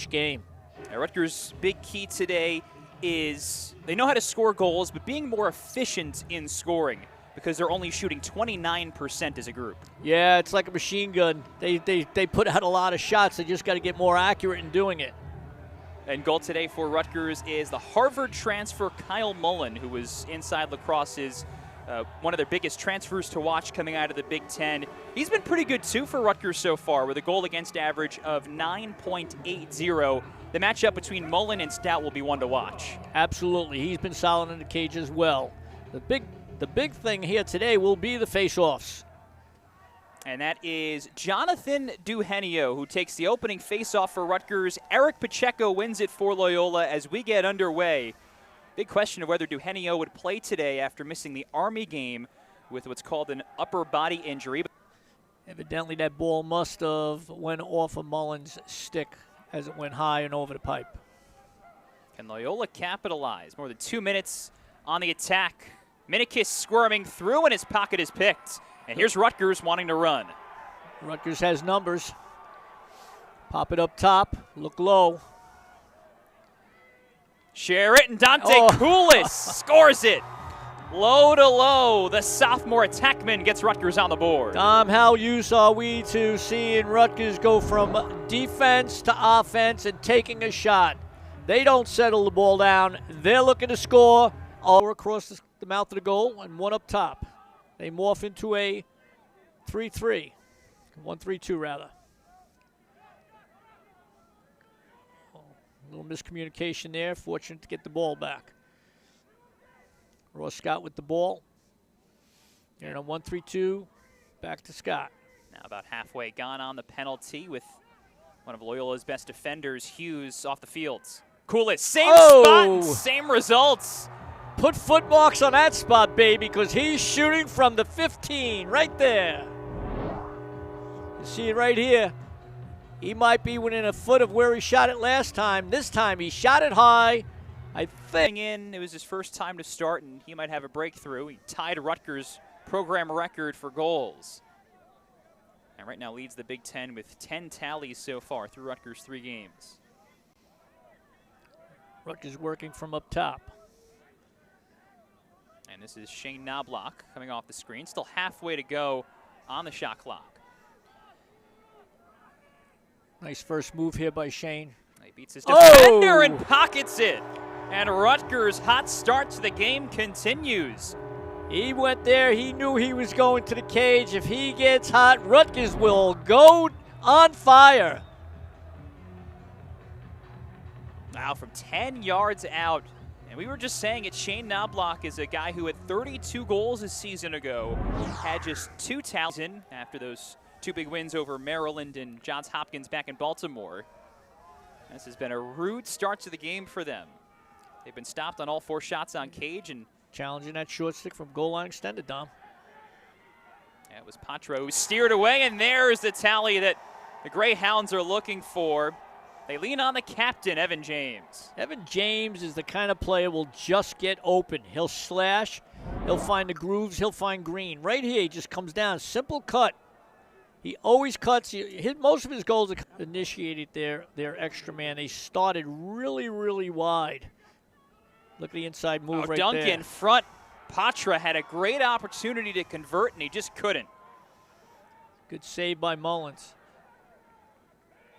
each game. Now, Rutgers' big key today is they know how to score goals, but being more efficient in scoring because they're only shooting 29% as a group. Yeah, it's like a machine gun. They put out a lot of shots. They just got to get more accurate in doing it. And goal today for Rutgers is the Harvard transfer Kyle Mullen, who was inside Lacrosse's one of their biggest transfers to watch coming out of the Big Ten. He's been pretty good, too, for Rutgers so far with a goal against average of 9.80. The matchup between Mullen and Stout will be one to watch. Absolutely. He's been solid in the cage as well. The big thing here today will be the face-offs. And that is Jonathan Duhenio, who takes the opening face-off for Rutgers. Eric Pacheco wins it for Loyola as we get underway. Big question of whether Duhenio would play today after missing the Army game with what's called an upper body injury. Evidently that ball must have went off of Mullen's stick as it went high and over the pipe. Can Loyola capitalize? More than 2 minutes on the attack. Minikis squirming through and his pocket is picked. And here's Rutgers wanting to run. Rutgers has numbers. Pop it up top, look low. Share it, and Dante Koulis scores it. Low to low, the sophomore attackman gets Rutgers on the board. Dom, how used are we to seeing Rutgers go from defense to offense and taking a shot? They don't settle the ball down. They're looking to score all across the mouth of the goal and one up top. They morph into a 3-3, 1-3-2 rather. A little miscommunication there. Fortunate to get the ball back. Ross Scott with the ball. And a 1-3-2, back to Scott. Now about halfway gone on the penalty with one of Loyola's best defenders, Hughes, off the field. Koulis, same spot, same results. Put foot marks on that spot, baby, because he's shooting from the 15 right there. You see it right here. He might be within a foot of where he shot it last time. This time he shot it high. I think it was his first time to start, and he might have a breakthrough. He tied Rutgers' program record for goals. And right now leads the Big Ten with 10 tallies so far through Rutgers' 3 games. Rutgers working from up top. And this is Shane Knobloch coming off the screen. Still halfway to go on the shot clock. Nice first move here by Shane. He beats his defender and pockets it. And Rutgers' hot start to the game continues. He went there. He knew he was going to the cage. If he gets hot, Rutgers will go on fire. Now from 10 yards out. And we were just saying it, Shane Knobloch is a guy who had 32 goals a season ago. Had just 2 tallies in after those 2 big wins over Maryland and Johns Hopkins back in Baltimore. This has been a rude start to the game for them. They've been stopped on all 4 shots on cage and challenging that short stick from goal line extended, Dom. Yeah, it was Patra who steered away, and there's the tally that the Greyhounds are looking for. They lean on the captain, Evan James. Evan James is the kind of player who will just get open. He'll slash, he'll find the grooves, he'll find green. Right here, he just comes down, simple cut. He always cuts. Most of his goals are initiated their extra man. They started really, really wide. Look at the inside move right Duncan there. In front. Patra had a great opportunity to convert, and he just couldn't. Good save by Mullins.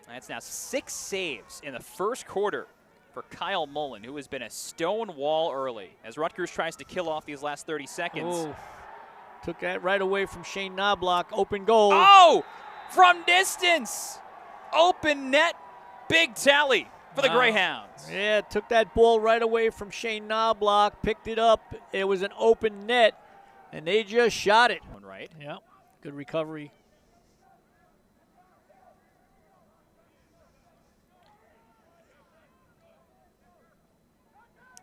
That's now 6 saves in the first quarter for Kyle Mullen, who has been a stone wall early as Rutgers tries to kill off these last 30 seconds. Oh, took that right away from Shane Knobloch. Open goal. Oh, from distance. Open net. Big tally for the Greyhounds. Yeah, took that ball right away from Shane Knobloch, picked it up. It was an open net, and they just shot it. Right. Yeah, good recovery.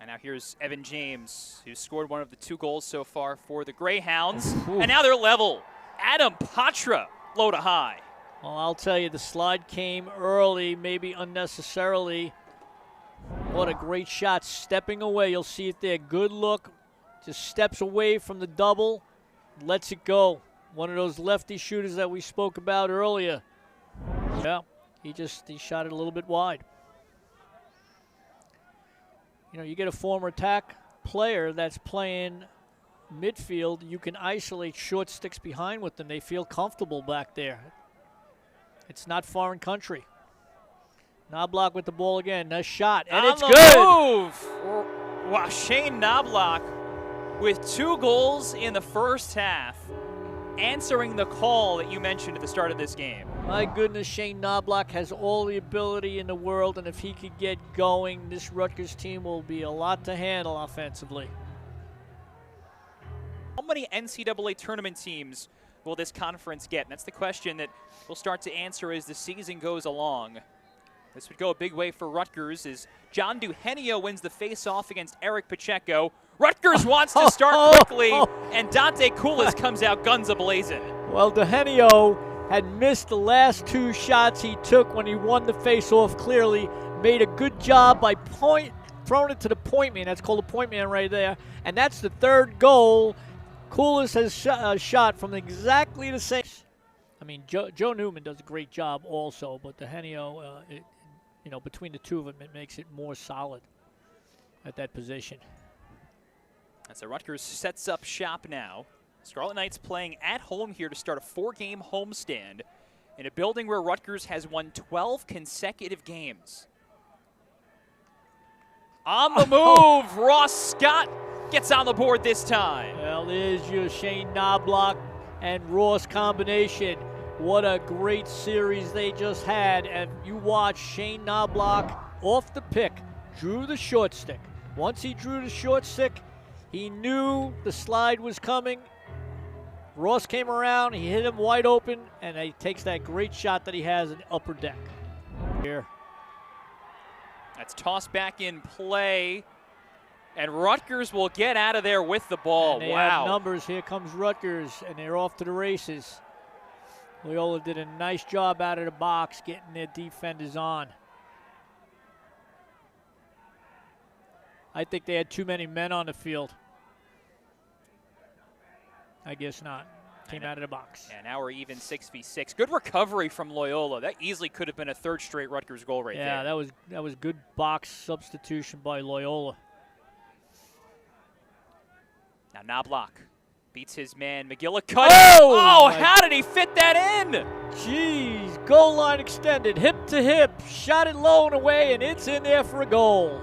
And now here's Evan James, who scored one of the 2 goals so far for the Greyhounds. And now they're level. Adam Patra, low to high. Well, I'll tell you, the slide came early, maybe unnecessarily. What a great shot, stepping away. You'll see it there. Good look. Just steps away from the double, lets it go. One of those lefty shooters that we spoke about earlier. Yeah, he shot it a little bit wide. You know, you get a former attack player that's playing midfield, you can isolate short sticks behind with them. They feel comfortable back there. It's not foreign country. Knobloch with the ball again. Nice shot, and it's good. Move. Wow, Shane Knobloch with 2 goals in the first half, answering the call that you mentioned at the start of this game. My goodness, Shane Knobloch has all the ability in the world, and if he could get going, this Rutgers team will be a lot to handle offensively. How many NCAA tournament teams will this conference get? And that's the question that we'll start to answer as the season goes along. This would go a big way for Rutgers as John Duhenio wins the face-off against Eric Pacheco. Rutgers wants to start quickly, and Dante Koulis comes out guns a-blazing. Well, Duhenio had missed the last 2 shots he took when he won the face-off clearly. Made a good job by throwing it to the point man. That's called a point man right there. And that's the 3rd goal. Koulis has shot from exactly the same. I mean, Joe Newman does a great job also, but Duhenio, you know, between the two of them, it makes it more solid at that position. And so Rutgers sets up shop now. Scarlet Knights playing at home here to start a 4-game homestand in a building where Rutgers has won 12 consecutive games. On the move, Ross Scott gets on the board this time. Well, there's your Shane Knobloch and Ross combination. What a great series they just had. And you watch Shane Knobloch off the pick, drew the short stick. Once he drew the short stick, he knew the slide was coming. Ross came around, he hit him wide open, and he takes that great shot that he has in the upper deck. Here. That's tossed back in play. And Rutgers will get out of there with the ball. And they wow. have numbers. Here comes Rutgers, and they're off to the races. Loyola did a nice job out of the box getting their defenders on. I think they had too many men on the field. I guess not. Came out of the box. And now we're even 6v6. Good recovery from Loyola. That easily could have been a 3rd straight Rutgers goal right there. Yeah, that was good box substitution by Loyola. Now Knobloch beats his man McGillicuddy. Oh, how did he fit that in? Jeez, goal line extended, hip to hip, shot it low and away, and it's in there for a goal.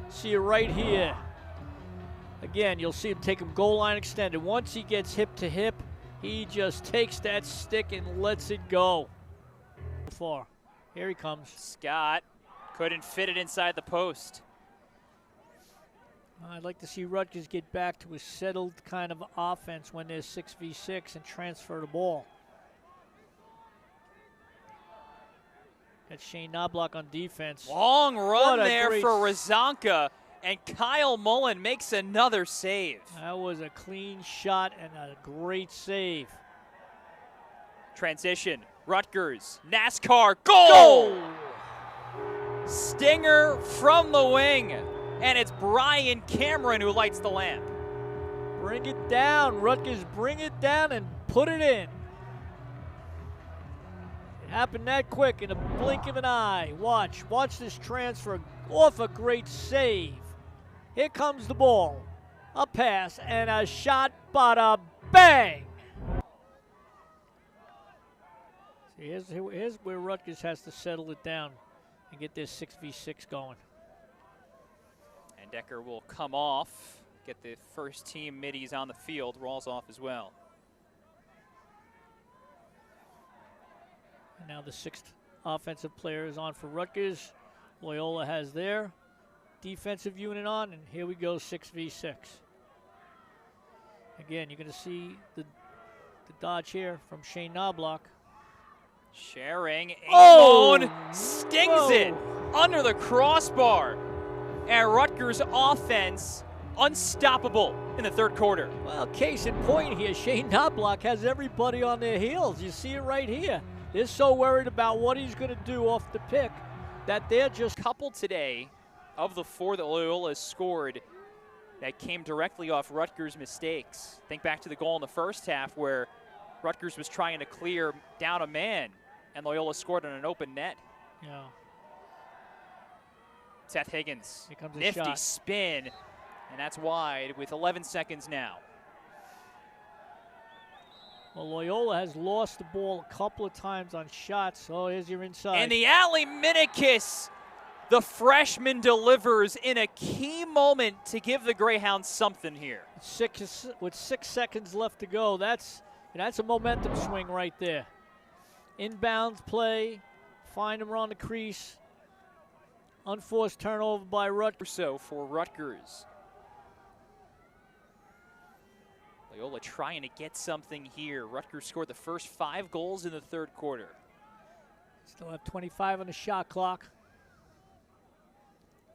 See it right here. Again, you'll see him take him goal line extended. Once he gets hip to hip, he just takes that stick and lets it go. Far. Here he comes. Scott couldn't fit it inside the post. I'd like to see Rutgers get back to a settled kind of offense when there's 6v6 and transfer the ball. That's Shane Knobloch on defense. Long run there great for Razanka, and Kyle Mullen makes another save. That was a clean shot and a great save. Transition, Rutgers, NASCAR, goal! Stinger from the wing. And it's Brian Cameron who lights the lamp. Bring it down, Rutgers, bring it down and put it in. It happened that quick in a blink of an eye. Watch this transfer off a great save. Here comes the ball. A pass and a shot, bada bang. See, here's where Rutgers has to settle it down and get this 6v6 going. And Decker will come off, get the first team middies on the field. Rawls off as well. And now the 6th offensive player is on for Rutgers. Loyola has their defensive unit on, and here we go, 6v6. Again, you're going to see the dodge here from Shane Knobloch. Sharing, Oh! Amon stings it under the crossbar. And Rutgers offense unstoppable in the 3rd quarter. Well, case in point here, Shane Knobloch has everybody on their heels. You see it right here. They're so worried about what he's going to do off the pick that they're just... Couple today of the 4 that Loyola has scored that came directly off Rutgers' mistakes. Think back to the goal in the first half where Rutgers was trying to clear down a man and Loyola scored on an open net. Yeah. Seth Higgins, Here comes a nifty shot. spin, and that's wide with 11 seconds now. Well, Loyola has lost the ball a couple of times on shots. Oh, here's your inside. And the alley Minikis, the freshman, delivers in a key moment to give the Greyhounds something here. With 6 seconds left to go, that's a momentum swing right there. Inbounds play, find him around the crease. Unforced turnover by Rutgers. So for Rutgers. Loyola trying to get something here. Rutgers scored the first 5 goals in the third quarter. Still have 25 on the shot clock.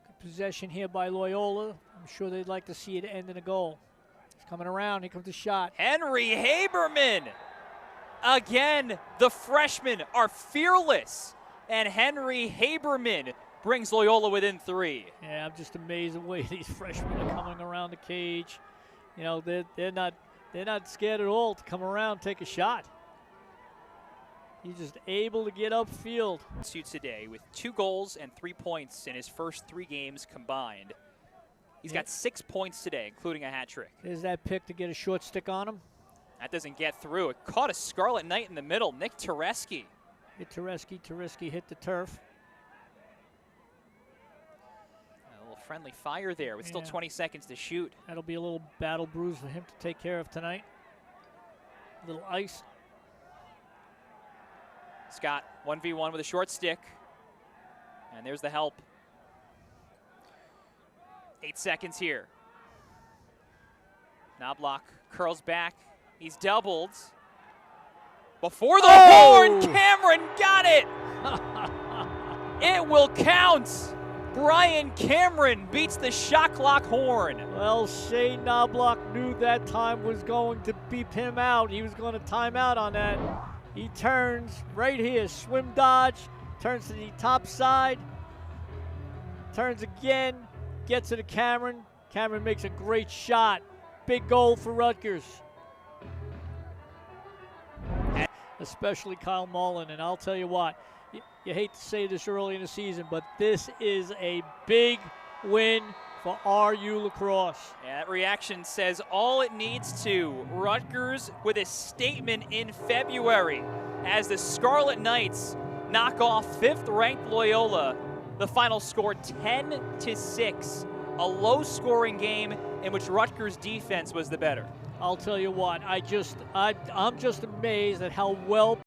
Good possession here by Loyola. I'm sure they'd like to see it end in a goal. He's coming around. Here comes the shot. Henry Haberman. Again, the freshmen are fearless. And Henry Haberman brings Loyola within 3. Yeah, I'm just amazed the way these freshmen are coming around the cage. You know, they're not scared at all to come around and take a shot. He's just able to get upfield. Today with 2 goals and 3 points in his first 3 games combined. He's got 6 points today, including a hat trick. There's that pick to get a short stick on him. That doesn't get through. It caught a Scarlet Knight in the middle, Nick Tereski. Hit Tereski hit the turf. A little friendly fire there with still 20 seconds to shoot. That'll be a little battle bruise for him to take care of tonight. A little ice. Scott, 1v1 with a short stick. And there's the help. 8 seconds here. Knobloch curls back. He's doubled. Before the horn, Cameron got it! It will count! Brian Cameron beats the shot clock horn. Well, Shane Knobloch knew that time was going to beep him out. He was going to time out on that. He turns right here, swim dodge, turns to the top side, turns again, gets it to Cameron. Cameron makes a great shot. Big goal for Rutgers. Especially Kyle Mullen, and I'll tell you what, you hate to say this early in the season, but this is a big win for RU Lacrosse. Yeah, that reaction says all it needs to. Rutgers with a statement in February as the Scarlet Knights knock off 5th-ranked Loyola. The final score 10-6, a low-scoring game in which Rutgers' defense was the better. I'll tell you what, I'm just amazed at how well